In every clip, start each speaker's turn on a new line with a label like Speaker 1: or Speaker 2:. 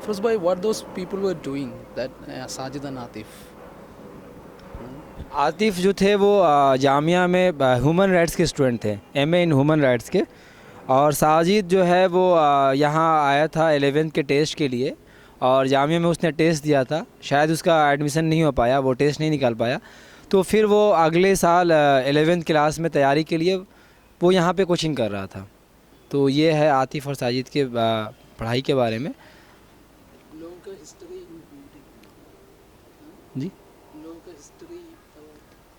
Speaker 1: First by what those people were doing, that Sajid and Atif.
Speaker 2: Atif जो थे वो जामिया में ह्यूमन राइट्स के स्टूडेंट थे, एमए इन ह्यूमन राइट्स के। और साजिद जो है वो यहाँ आया था 11th के टेस्ट के लिए, और जामिया में उसने टेस्ट दिया था, शायद उसका एडमिशन नहीं हो पाया, वो टेस्ट नहीं निकाल पाया। तो फिर वो अगले साल 11th क्लास में तैयारी के लिए वो यहाँ पे कोचिंग कर रहा था। तो ये है आतिफ और साजिद के पढ़ाई के बारे में।
Speaker 1: लोगों का हिस्ट्री
Speaker 2: जी
Speaker 1: लोगों का हिस्ट्री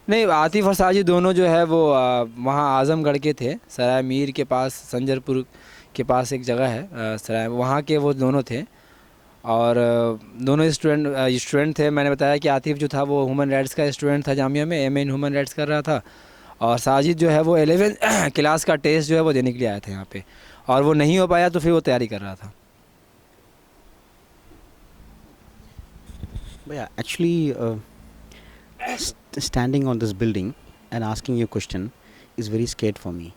Speaker 2: नहीं, आतिफ और साजिद दोनों जो है वो वहाँ आज़मगढ़ के थे, सराय मीर के पास, संजरपुर के पास एक जगह है सराय, वहाँ के वो दोनों थे। और दोनों स्टूडेंट थे। मैंने बताया कि आतिफ जो था वो ह्यूमन राइट्स का स्टूडेंट था, जामिया में एमए इन ह्यूमन राइट्स कर रहा था। और साजिद जो है वो 11th क्लास का टेस्ट जो है वो देने के लिए आया था यहाँ पे, और वो नहीं हो पाया तो फिर वो तैयारी कर रहा था।
Speaker 3: But yeah, actually, standing on this building and asking you a question is very scared for me.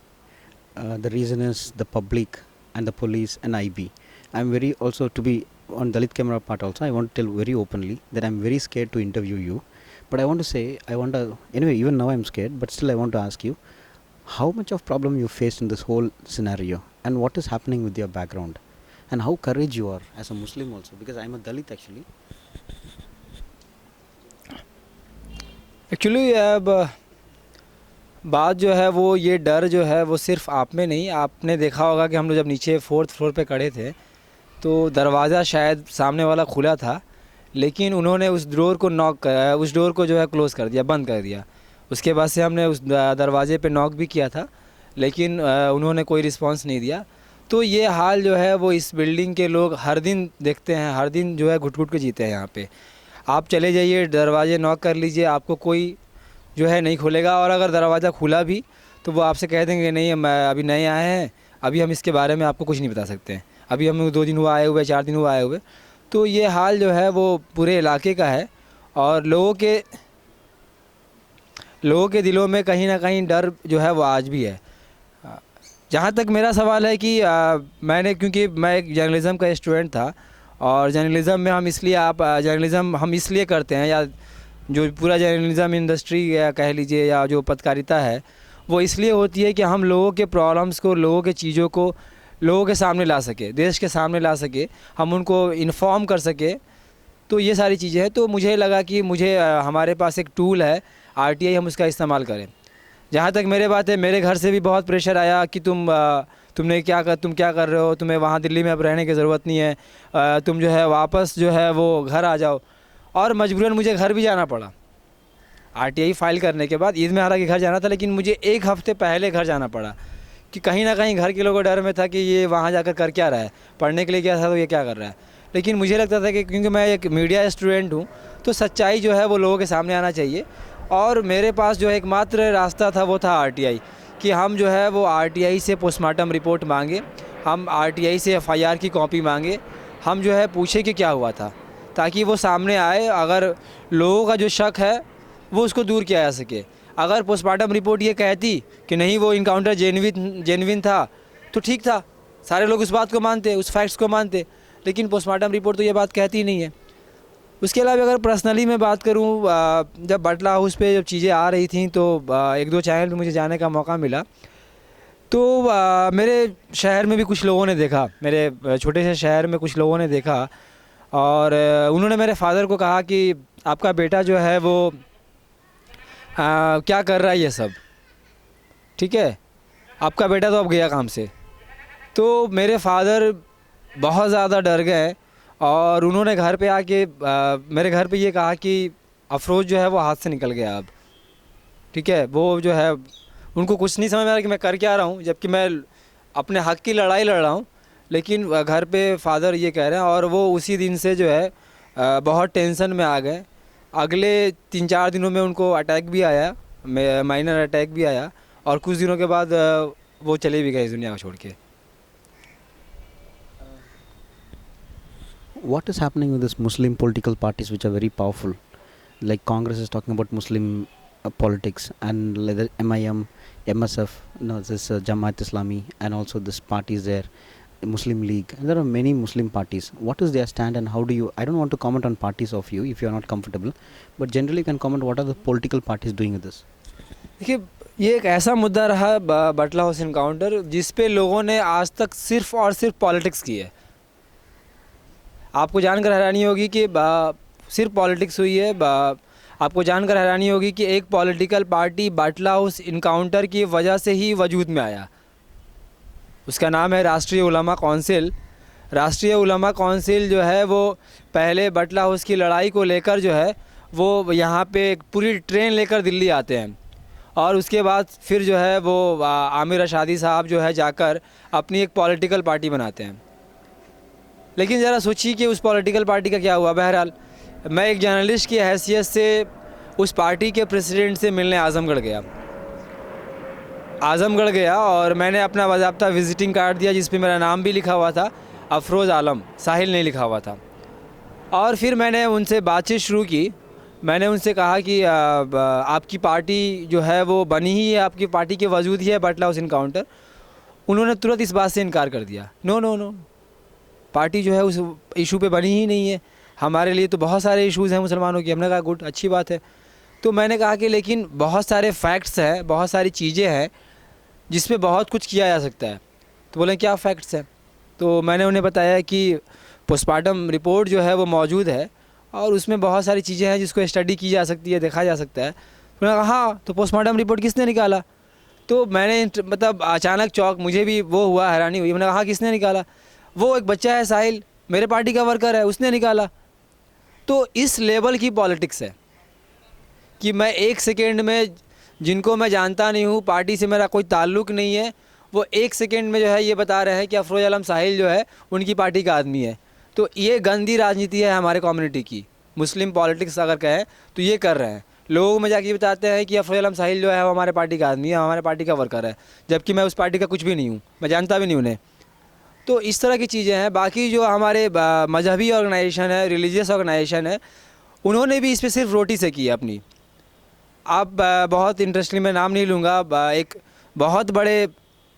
Speaker 3: The reason is the public and the police and IB. I'm very also to be on Dalit camera part also. I want to tell very openly that I'm very scared to interview you. But I want to say, anyway, even now I'm scared, but still I want to ask you, how much of problem you faced in this whole scenario and what is happening with your background and how courage you are as a Muslim also, because I'm a Dalit actually.
Speaker 2: Actually अब बात जो है वो, ये डर जो है वो सिर्फ आप में नहीं, आपने देखा होगा कि हम लोग जब नीचे 4th फ्लोर पे खड़े थे तो दरवाज़ा शायद सामने वाला खुला था, लेकिन उन्होंने उस डोर को उस डोर को जो है क्लोज़ कर दिया, बंद कर दिया। उसके बाद से हमने उस दरवाजे पे नॉक भी किया था, लेकिन उन्होंने कोई रिस्पांस नहीं दिया। तो ये हाल जो है वो इस बिल्डिंग के लोग हर दिन देखते हैं, हर दिन जो है घुट घुट के जीते हैं यहाँ पे। आप चले जाइए, दरवाजे नॉक कर लीजिए, आपको कोई जो है नहीं खोलेगा, और अगर दरवाज़ा खुला भी तो वो आपसे कह देंगे नहीं, हम अभी नए आए हैं, अभी हम इसके बारे में आपको कुछ नहीं बता सकते हैं, अभी हम 2 दिन हुआ आए हुए, 4 दिन हुआ आए हुए। तो ये हाल जो है वो पूरे इलाके का है, और लोगों के दिलों में कहीं ना कहीं डर जो है वो आज भी है। जहाँ तक मेरा सवाल है कि क्योंकि मैं एक जर्नलिज़म का स्टूडेंट था, और जर्नलिज़म में जर्नलिज़म हम इसलिए करते हैं, या जो पूरा जर्नलिज़म इंडस्ट्री या कह लीजिए, या जो पत्रकारिता है वो इसलिए होती है कि हम लोगों के प्रॉब्लम्स को, लोगों के चीज़ों को लोगों के सामने ला सके, देश के सामने ला सके, हम उनको इन्फॉर्म कर सके। तो ये सारी चीज़ें हैं। तो मुझे लगा कि हमारे पास एक टूल है आरटीआई, हम उसका इस्तेमाल करें। जहाँ तक मेरे बात है, मेरे घर से भी बहुत प्रेशर आया कि तुम क्या कर रहे हो, तुम्हें वहाँ दिल्ली में अब रहने की ज़रूरत नहीं है, तुम जो है वापस जो है वो घर आ जाओ। और मजबूरन मुझे घर भी जाना पड़ा। आरटीआई फ़ाइल करने के बाद ईद में हालांकि घर जाना था, लेकिन मुझे 1 हफ़्ते पहले घर जाना पड़ा, कि कहीं ना कहीं घर के लोगों को डर में था कि ये वहाँ जाकर कर क्या रहा है, पढ़ने के लिए गया था तो ये क्या कर रहा है। लेकिन मुझे लगता था कि क्योंकि मैं एक मीडिया स्टूडेंट हूँ, तो सच्चाई जो है वो लोगों के सामने आना चाहिए। और मेरे पास जो एकमात्र रास्ता था वो था आरटीआई, कि हम जो है वो आरटीआई से पोस्टमार्टम रिपोर्ट मांगे, हम आरटीआई से एफआईआर की कॉपी मांगे, हम जो है पूछे कि क्या हुआ था, ताकि वो सामने आए, अगर लोगों का जो शक है वो उसको दूर किया जा सके। अगर पोस्टमार्टम रिपोर्ट ये कहती कि नहीं वो इनकाउंटर जेन्युइन था तो ठीक था, सारे लोग उस बात को मानते, उस फैक्ट्स को मानते, लेकिन पोस्टमार्टम रिपोर्ट तो ये बात कहती ही नहीं है। उसके अलावा अगर पर्सनली मैं बात करूं, जब बटला हाउस पे जब चीज़ें आ रही थी तो 1-2 चैनल पे मुझे जाने का मौका मिला, तो मेरे शहर में भी कुछ लोगों ने देखा, मेरे छोटे से शहर में कुछ लोगों ने देखा, और उन्होंने मेरे फादर को कहा कि आपका बेटा जो है वो क्या कर रहा है ये सब, ठीक है, आपका बेटा तो अब गया काम से। तो मेरे फादर बहुत ज़्यादा डर गए, और उन्होंने घर पे आके मेरे घर पे ये कहा कि अफरोज़ जो है वो हाथ से निकल गया अब, ठीक है। वो जो है उनको कुछ नहीं समझ में आ रहा कि मैं कर क्या रहा हूँ, जबकि मैं अपने हक़ की लड़ाई लड़ रहा हूँ, लेकिन घर पे फादर ये कह रहे हैं। और वो उसी दिन से जो है बहुत टेंशन में आ गए। अगले 3-4 दिनों में उनको अटैक भी आया, माइनर अटैक भी आया, और कुछ दिनों के बाद वो चले भी गए इस दुनिया को छोड़ के।
Speaker 3: What is happening with this Muslim political parties which are very powerful? Like Congress is talking about Muslim politics, and like MIM, MSF, no, this Jamaat Islami, and also this parties there, Muslim League, and there are many Muslim parties. What is their stand and how do you? I don't want to comment on parties of you if you are not comfortable, but generally you can comment what are the political parties doing with this.
Speaker 2: देखिए, ये एक ऐसा मुद्दा रहा बटला house encounter जिस पे लोगों ने आज तक सिर्फ और सिर्फ पॉलिटिक्स की है। आपको जानकर हैरानी होगी कि सिर्फ पॉलिटिक्स हुई है। आपको जानकर हैरानी होगी कि एक पॉलिटिकल पार्टी बटला हाउस इनकाउंटर की वजह से ही वजूद में आया। उसका नाम है राष्ट्रीय उलमा कौंसिल। राष्ट्रीय उलमा कौंसिल जो है वो पहले बटला हाउस की लड़ाई को लेकर जो है वो यहाँ पे एक पूरी ट्रेन लेकर दिल्ली आते हैं और उसके बाद फिर जो है वो आमिर रशादी साहब जो है जाकर अपनी एक पॉलिटिकल पार्टी बनाते हैं। लेकिन ज़रा सोचिए कि उस पॉलिटिकल पार्टी का क्या हुआ। बहरहाल मैं एक जर्नलिस्ट की हैसियत से उस पार्टी के प्रेसिडेंट से मिलने आज़मगढ़ गया और मैंने अपना बाज़ाब्ता विज़िटिंग कार्ड दिया जिस पे मेरा नाम भी लिखा हुआ था, अफरोज़ आलम, साहिल नहीं लिखा हुआ था। और फिर मैंने उनसे बातचीत शुरू की। मैंने उनसे कहा कि आपकी पार्टी जो है वो बनी ही है, आपकी पार्टी के वजूद ही है बटला हाउस इनकाउंटर। उन्होंने तुरंत इस बात से इनकार कर दिया। नो, पार्टी जो है उस इशू पे बनी ही नहीं है। हमारे लिए तो बहुत सारे इश्यूज़ हैं मुसलमानों की। हमने कहा गुड, अच्छी बात है। तो मैंने कहा कि लेकिन बहुत सारे फैक्ट्स हैं, बहुत सारी चीज़ें हैं जिसमें बहुत कुछ किया जा सकता है। तो बोले क्या फ़ैक्ट्स हैं? तो मैंने उन्हें बताया कि पोस्टमार्टम रिपोर्ट जो है वो मौजूद है और उसमें बहुत सारी चीज़ें हैं जिसको स्टडी की जा सकती है, देखा जा सकता है। उन्होंने कहा हाँ, तो पोस्टमार्टम रिपोर्ट किसने निकाला? तो मैंने मतलब अचानक चौक, मुझे भी वो हुआ, हैरानी हुई। मैंने कहा किसने निकाला? वो एक बच्चा है साहिल, मेरे पार्टी का वर्कर है, उसने निकाला। तो इस लेवल की पॉलिटिक्स है कि मैं एक सेकेंड में, जिनको मैं जानता नहीं हूँ, पार्टी से मेरा कोई ताल्लुक़ नहीं है, वो एक सेकेंड में जो है ये बता रहे हैं कि अफरोज़ आलम साहिल जो है उनकी पार्टी का आदमी है। तो ये गंदी राजनीति है हमारे कम्युनिटी की। मुस्लिम पॉलिटिक्स अगर कहें तो ये कर रहे हैं। लोगों में जाके बताते हैं कि अफरोज़ आलम साहिल जो है वो हमारे पार्टी का आदमी है, हमारे पार्टी का वर्कर है, जबकि मैं उस पार्टी का कुछ भी नहीं हूँ, मैं जानता भी नहीं उन्हें। तो इस तरह की चीज़ें हैं। बाकी जो हमारे मजहबी ऑर्गेनाइजेशन है, रिलीजियस ऑर्गेनाइजेशन है, उन्होंने भी इस पर सिर्फ रोटी से की है अपनी। आप बहुत इंटरेस्टिंग, मैं नाम नहीं लूँगा, एक बहुत बड़े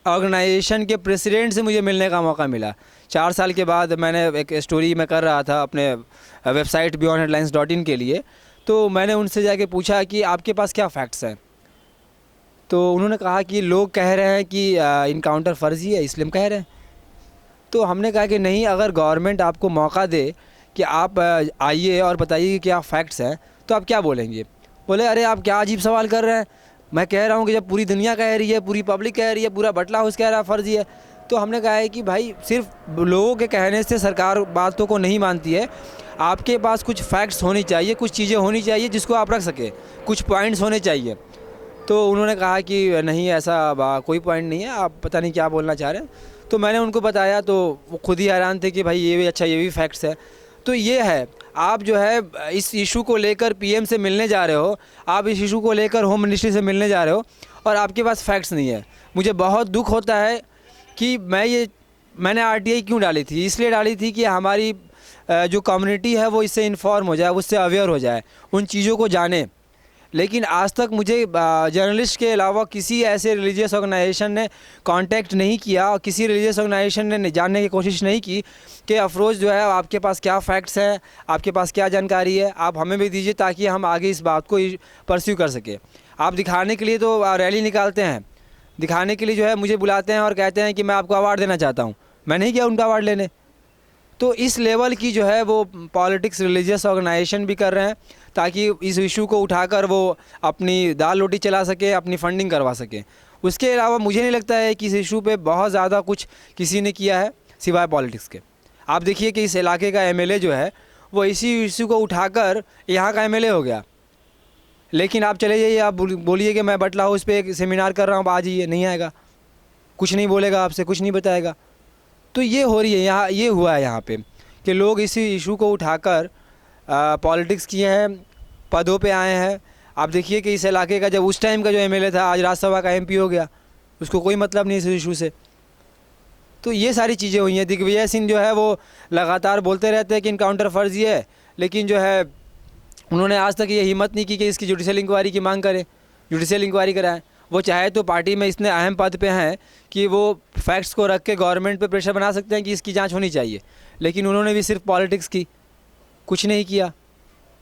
Speaker 2: ऑर्गेनाइजेशन के प्रेसिडेंट से मुझे मिलने का मौका मिला 4 साल के बाद। मैंने एक स्टोरी में कर रहा था अपने वेबसाइट beyondheadlines.in के लिए। तो मैंने उनसे जाके पूछा कि आपके पास क्या फ़ैक्ट्स हैं? तो उन्होंने कहा कि लोग कह रहे हैं कि इनकाउंटर फ़र्ज़ी है, इसलिए हम कह रहे हैं। तो हमने कहा कि नहीं, अगर गवर्नमेंट आपको मौका दे कि आप आइए और बताइए कि क्या फ़ैक्ट्स हैं, तो आप क्या बोलेंगे? बोले अरे आप क्या अजीब सवाल कर रहे हैं, मैं कह रहा हूँ कि जब पूरी दुनिया कह रही है, पूरी पब्लिक कह रही है, पूरा बटला हाउस कह रहा है फ़र्ज़ी है। तो हमने कहा है कि भाई सिर्फ लोगों के कहने से सरकार बातों को नहीं मानती है। आपके पास कुछ फैक्ट्स होनी चाहिए, कुछ चीज़ें होनी चाहिए जिसको आप रख सके, कुछ पॉइंट्स होने चाहिए। तो उन्होंने कहा कि नहीं, ऐसा कोई पॉइंट नहीं है, आप पता नहीं क्या बोलना चाह रहे हैं। तो मैंने उनको बताया तो वो खुद ही हैरान थे कि भाई ये भी अच्छा, ये भी फैक्ट्स है। तो ये है, आप जो है इस इशू को लेकर पीएम से मिलने जा रहे हो, आप इस इशू को लेकर होम मिनिस्ट्री से मिलने जा रहे हो और आपके पास फैक्ट्स नहीं है। मुझे बहुत दुख होता है कि मैंने आरटीआई क्यों डाली थी? इसलिए डाली थी कि हमारी जो कम्युनिटी है वो इससे इन्फॉर्म हो जाए, उससे अवेयर हो जाए, उन चीज़ों को जाने। लेकिन आज तक मुझे जर्नलिस्ट के अलावा किसी ऐसे रिलीजियस ऑर्गेनाइजेशन ने कांटेक्ट नहीं किया और किसी रिलीजियस ऑर्गेनाइजेशन ने जानने की कोशिश नहीं की कि अफरोज़ जो है आपके पास क्या फ़ैक्ट्स हैं, आपके पास क्या जानकारी है, आप हमें भी दीजिए ताकि हम आगे इस बात को परस्यू कर सके। आप दिखाने के लिए तो रैली निकालते हैं, दिखाने के लिए जो है मुझे बुलाते हैं और कहते हैं कि मैं आपको अवार्ड देना चाहता हूँ। मैं नहीं गया उनका अवार्ड लेने। तो इस लेवल की जो है वो पॉलिटिक्स रिलीजियस ऑर्गेनाइजेशन भी कर रहे हैं ताकि इस इशू को उठाकर वो अपनी दाल रोटी चला सके, अपनी फंडिंग करवा सके। उसके अलावा मुझे नहीं लगता है कि इस इशू पे बहुत ज़्यादा कुछ किसी ने किया है सिवाय पॉलिटिक्स के। आप देखिए कि इस इलाके का एमएलए जो है वो इसी इशू को उठाकर यहाँ का एमएलए हो गया। लेकिन आप चले जाइए, आप बोलिए कि मैं बटला हाउस पे एक सेमिनार कर रहा हूँ, आ जाइए, नहीं आएगा, कुछ नहीं बोलेगा आपसे, कुछ नहीं बताएगा। तो ये हो रही है यहाँ, ये हुआ है यहाँ पे कि लोग इसी इशू को उठाकर पॉलिटिक्स किए हैं, पदों पे आए हैं। आप देखिए कि इस इलाके का जब उस टाइम का जो एमएलए था आज राज्यसभा का एमपी हो गया, उसको कोई मतलब नहीं इस इशू से। तो ये सारी चीज़ें हुई हैं। दिग्विजय सिंह जो है वो लगातार बोलते रहते हैं कि इनकाउंटर फ़र्ज़ी है, लेकिन जो है उन्होंने आज तक ये हिम्मत नहीं की कि इसकी जुडिशल इंक्वायरी की मांग करें, जुडिशल इंक्वायरी कराएं। वो चाहे तो पार्टी में इतने अहम पद पे हैं कि वो फैक्ट्स को रख के गवर्नमेंट पे प्रेशर बना सकते हैं कि इसकी जांच होनी चाहिए, लेकिन उन्होंने भी सिर्फ पॉलिटिक्स की, कुछ नहीं किया।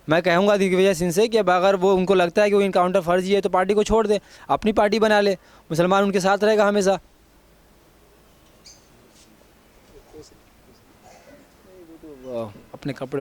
Speaker 2: मैं कहूँगा दिग्विजय सिंह से कि अब अगर वो उनको लगता है कि वो इनकाउंटर फर्जी है तो पार्टी को छोड़ दे, अपनी पार्टी बना ले, मुसलमान उनके साथ रहेगा हमेशा। अपने कपड़े